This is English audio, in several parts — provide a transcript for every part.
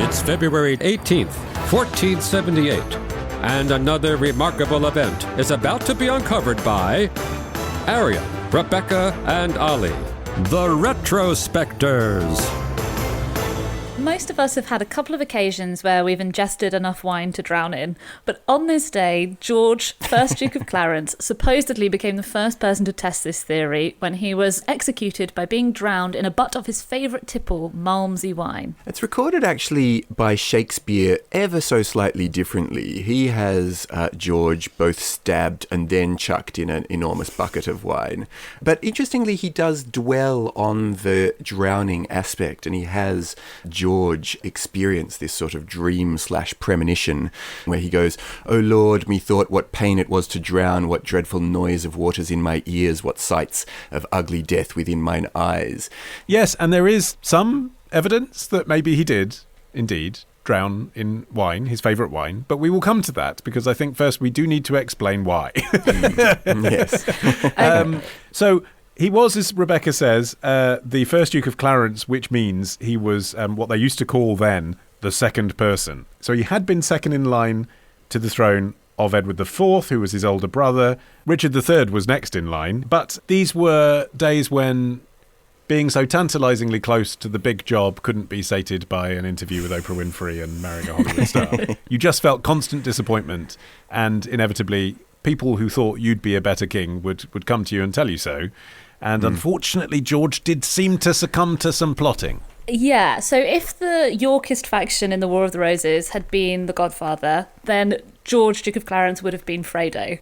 It's February 18th, 1478, and another remarkable event is about to be uncovered by Arion, Rebecca, and Olly, the Retrospectors. Most of us have had a couple of occasions where we've ingested enough wine to drown in, but on this day, George, 1st Duke of Clarence, supposedly became the first person to test this theory when he was executed by being drowned in a butt of his favourite tipple, malmsey wine. It's recorded actually by Shakespeare ever so slightly differently. He has George both stabbed and then chucked in an enormous bucket of wine. But interestingly, he does dwell on the drowning aspect, and he has George experience this sort of dream/premonition where he goes, "O Lord, methought what pain it was to drown, what dreadful noise of waters in my ears, what sights of ugly death within mine eyes." Yes, and there is some evidence that maybe he did indeed drown in wine, his favourite wine, but we will come to that because I think first we do need to explain why. Yes. So he was, as Rebecca says, the 1st Duke of Clarence, which means he was what they used to call then the second person. So he had been second in line to the throne of Edward IV, who was his older brother. Richard III was next in line. But these were days when being so tantalisingly close to the big job couldn't be sated by an interview with Oprah Winfrey and marrying a Hollywood star. You just felt constant disappointment, and inevitably people who thought you'd be a better king would come to you and tell you so. And unfortunately, George did seem to succumb to some plotting. Yeah, so if the Yorkist faction in the War of the Roses had been the Godfather, then George, Duke of Clarence, would have been Fredo.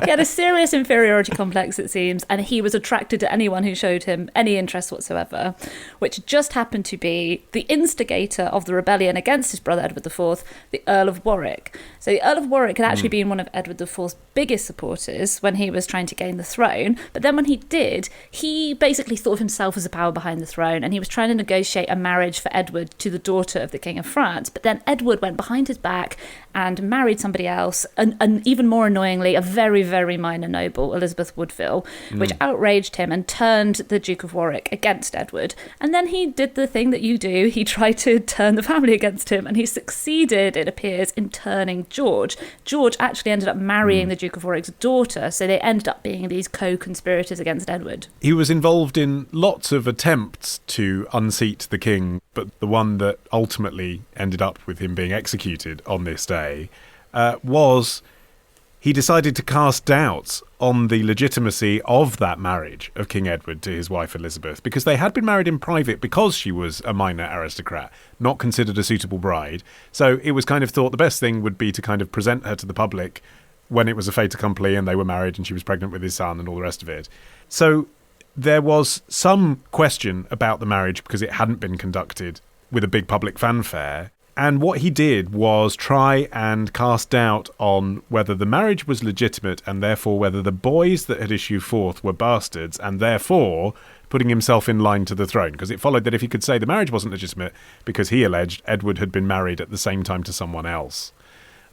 He had a serious inferiority complex, it seems, and he was attracted to anyone who showed him any interest whatsoever, which just happened to be the instigator of the rebellion against his brother Edward IV, the Earl of Warwick. So the Earl of Warwick had actually been one of Edward IV's biggest supporters when he was trying to gain the throne, but then when he did, he basically thought of himself as the power behind the throne, and he was trying to negotiate a marriage for Edward to the daughter of the King of France, but then Edward went behind his back and married somebody else, and even more annoyingly, a very, very minor noble, Elizabeth Woodville, which outraged him and turned the Duke of Warwick against Edward. And then he did the thing that you do, he tried to turn the family against him, and he succeeded, it appears, in turning George. George actually ended up marrying the Duke of Warwick's daughter, so they ended up being these co-conspirators against Edward. He was involved in lots of attempts to unseat the king, but the one that ultimately ended up with him being executed on this day was he decided to cast doubts on the legitimacy of that marriage of King Edward to his wife Elizabeth, because they had been married in private because she was a minor aristocrat, not considered a suitable bride. So it was kind of thought the best thing would be to kind of present her to the public when it was a fait accompli and they were married and she was pregnant with his son and all the rest of it. So there was some question about the marriage because it hadn't been conducted with a big public fanfare. And what he did was try and cast doubt on whether the marriage was legitimate and therefore whether the boys that had issued forth were bastards, and therefore putting himself in line to the throne. Because it followed that if he could say the marriage wasn't legitimate because he alleged Edward had been married at the same time to someone else,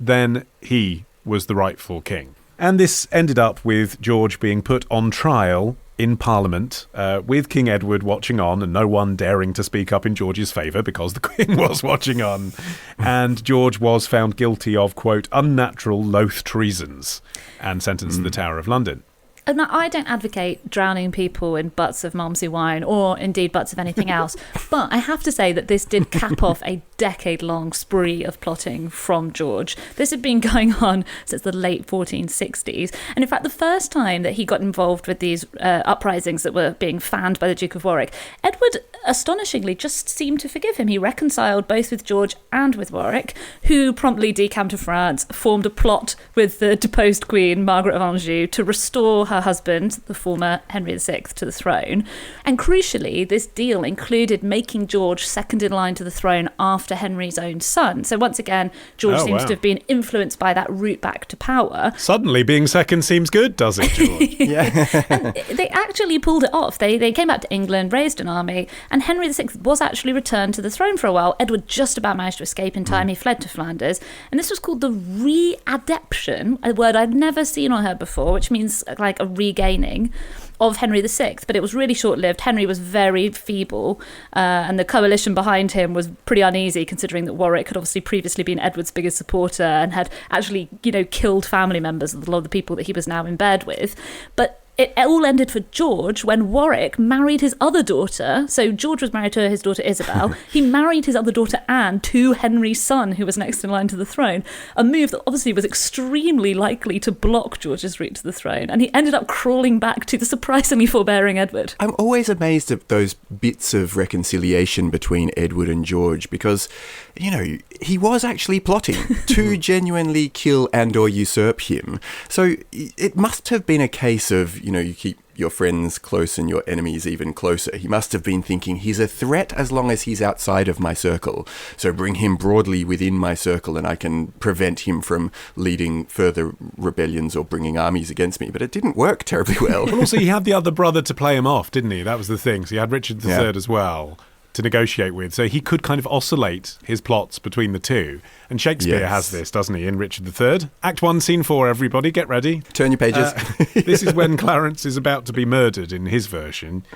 then he was the rightful king. And this ended up with George being put on trial in Parliament, with King Edward watching on and no one daring to speak up in George's favour because the Queen was watching on. And George was found guilty of, quote, unnatural loath treasons and sentenced to the Tower of London. And I don't advocate drowning people in butts of malmsey wine or indeed butts of anything else, but I have to say that this did cap off a decade-long spree of plotting from George. This had been going on since the late 1460s, and in fact the first time that he got involved with these uprisings that were being fanned by the Duke of Warwick, Edward astonishingly just seemed to forgive him. He reconciled both with George and with Warwick, who promptly decamped to France, formed a plot with the deposed Queen, Margaret of Anjou, to restore her husband, the former Henry VI, to the throne. And crucially, this deal included making George second in line to the throne after Henry's own son. So once again, George seems to have been influenced by that route back to power. Suddenly being second seems good, does it, George? Yeah. And they actually pulled it off. They came back to England, raised an army, and Henry VI was actually returned to the throne for a while. Edward just about managed to escape in time. He fled to Flanders. And this was called the readaption, a word I'd never seen or heard before, which means like a regaining. of Henry VI, but it was really short-lived. Henry was very feeble, and the coalition behind him was pretty uneasy, considering that Warwick had obviously previously been Edward's biggest supporter and had actually, killed family members of a lot of the people that he was now in bed with. But it all ended for George when Warwick married his other daughter. So George was married to his daughter Isabel. He married his other daughter Anne to Henry's son, who was next in line to the throne. A move that obviously was extremely likely to block George's route to the throne. And he ended up crawling back to the surprisingly forbearing Edward. I'm always amazed at those bits of reconciliation between Edward and George because, he was actually plotting to genuinely kill and or usurp him. So it must have been a case of, you keep your friends close and your enemies even closer. He must have been thinking, he's a threat as long as he's outside of my circle. So bring him broadly within my circle and I can prevent him from leading further rebellions or bringing armies against me. But it didn't work terribly well. Well, also, he had the other brother to play him off, didn't he? That was the thing. So he had Richard III as well to negotiate with. So he could kind of oscillate his plots between the two. And Shakespeare has this, doesn't he, in Richard III? Act 1, Scene 4, everybody, get ready. Turn your pages. This is when Clarence is about to be murdered in his version.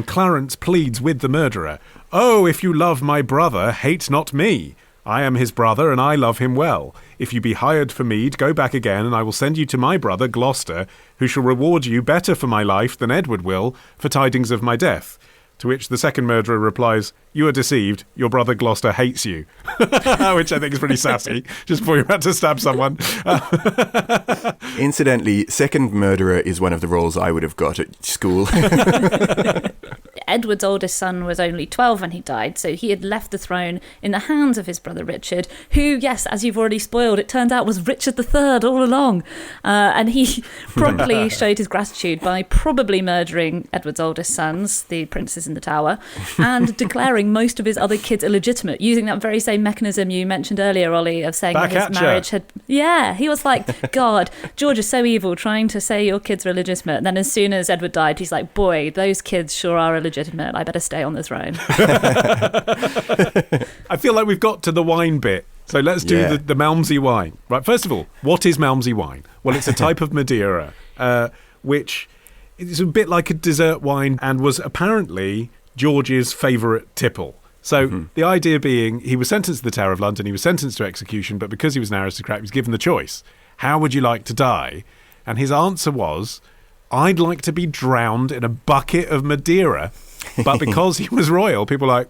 Clarence pleads with the murderer, "Oh, if you love my brother, hate not me. I am his brother, and I love him well. If you be hired for meed, go back again, and I will send you to my brother Gloucester, who shall reward you better for my life than Edward will for tidings of my death." To which the second murderer replies, "You are deceived. Your brother Gloucester hates you." Which I think is pretty sassy, just before you're about to stab someone. Incidentally, second murderer is one of the roles I would have got at school. Edward's oldest son was only 12 when he died, so he had left the throne in the hands of his brother Richard, who, yes, as you've already spoiled, it turned out was Richard III all along. And he promptly showed his gratitude by probably murdering Edward's oldest sons, the princes in the Tower, and declaring most of his other kids illegitimate, using that very same mechanism you mentioned earlier, Olly, of saying that his marriage had... Yeah, he was like, God, George is so evil, trying to say your kids are illegitimate. And then as soon as Edward died, he's like, boy, those kids sure are illegitimate. I better stay on the throne. I feel like we've got to the wine bit. So let's do the malmsey wine. Right, first of all, what is malmsey wine? Well, it's a type of Madeira, which is a bit like a dessert wine and was apparently George's favourite tipple. So the idea being he was sentenced to the Tower of London, he was sentenced to execution, but because he was an aristocrat, he was given the choice. How would you like to die? And his answer was, I'd like to be drowned in a bucket of Madeira. But because he was royal, people were like,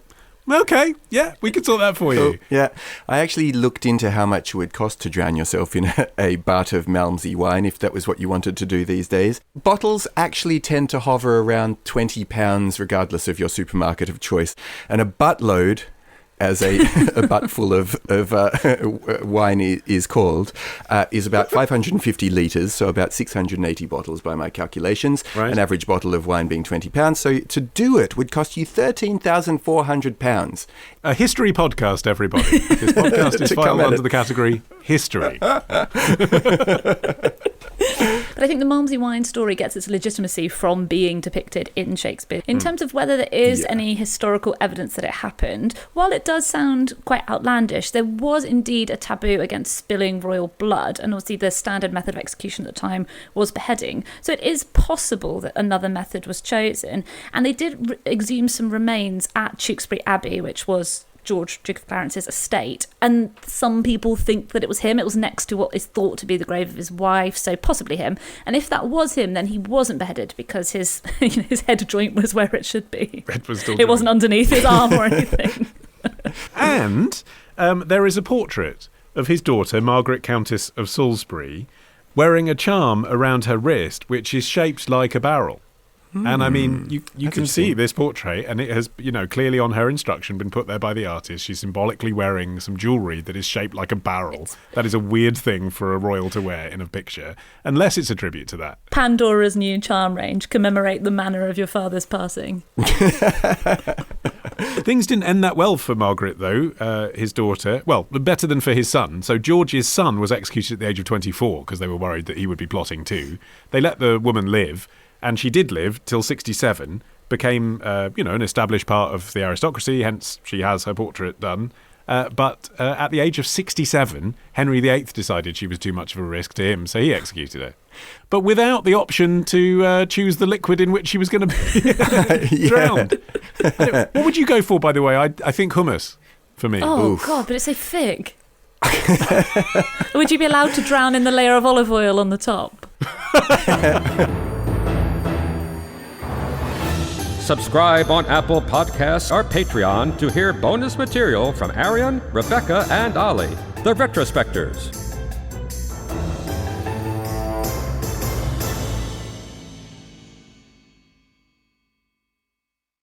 okay, yeah, we can sort that for you. Yeah, I actually looked into how much it would cost to drown yourself in a butt of malmsey wine, if that was what you wanted to do these days. Bottles actually tend to hover around £20, regardless of your supermarket of choice. And a buttload, as a butt full of wine is called, is about 550 litres, so about 680 bottles by my calculations, right. An average bottle of wine being £20. So to do it would cost you £13,400. A history podcast, everybody. This podcast is filed under the category history. But I think the malmsey wine story gets its legitimacy from being depicted in Shakespeare. In terms of whether there is any historical evidence that it happened, while it does sound quite outlandish, there was indeed a taboo against spilling royal blood, and obviously the standard method of execution at the time was beheading. So it is possible that another method was chosen, and they did exhume some remains at Tewkesbury Abbey, which was George, Duke of Clarence's estate, and some people think that it was him. It was next to what is thought to be the grave of his wife, so possibly him. And if that was him, then he wasn't beheaded because his his head joint was where it should be. It wasn't underneath his arm or anything. And there is a portrait of his daughter, Margaret, Countess of Salisbury, wearing a charm around her wrist, which is shaped like a barrel. And I mean, you can see this portrait, and it has, clearly on her instruction been put there by the artist. She's symbolically wearing some jewellery that is shaped like a barrel. That is a weird thing for a royal to wear in a picture, unless it's a tribute to that. Pandora's new charm range, commemorate the manner of your father's passing. Things didn't end that well for Margaret, though, his daughter. Well, better than for his son. So George's son was executed at the age of 24 because they were worried that he would be plotting too. They let the woman live. And she did live till 67, became, an established part of the aristocracy, hence she has her portrait done. But at the age of 67, Henry VIII decided she was too much of a risk to him, so he executed her. But without the option to choose the liquid in which she was going to be drowned. What would you go for, by the way? I think hummus for me. Oh, God, but it's so thick. Would you be allowed to drown in the layer of olive oil on the top? Subscribe on Apple Podcasts or Patreon to hear bonus material from Arion, Rebecca, and Olly, the Retrospectors.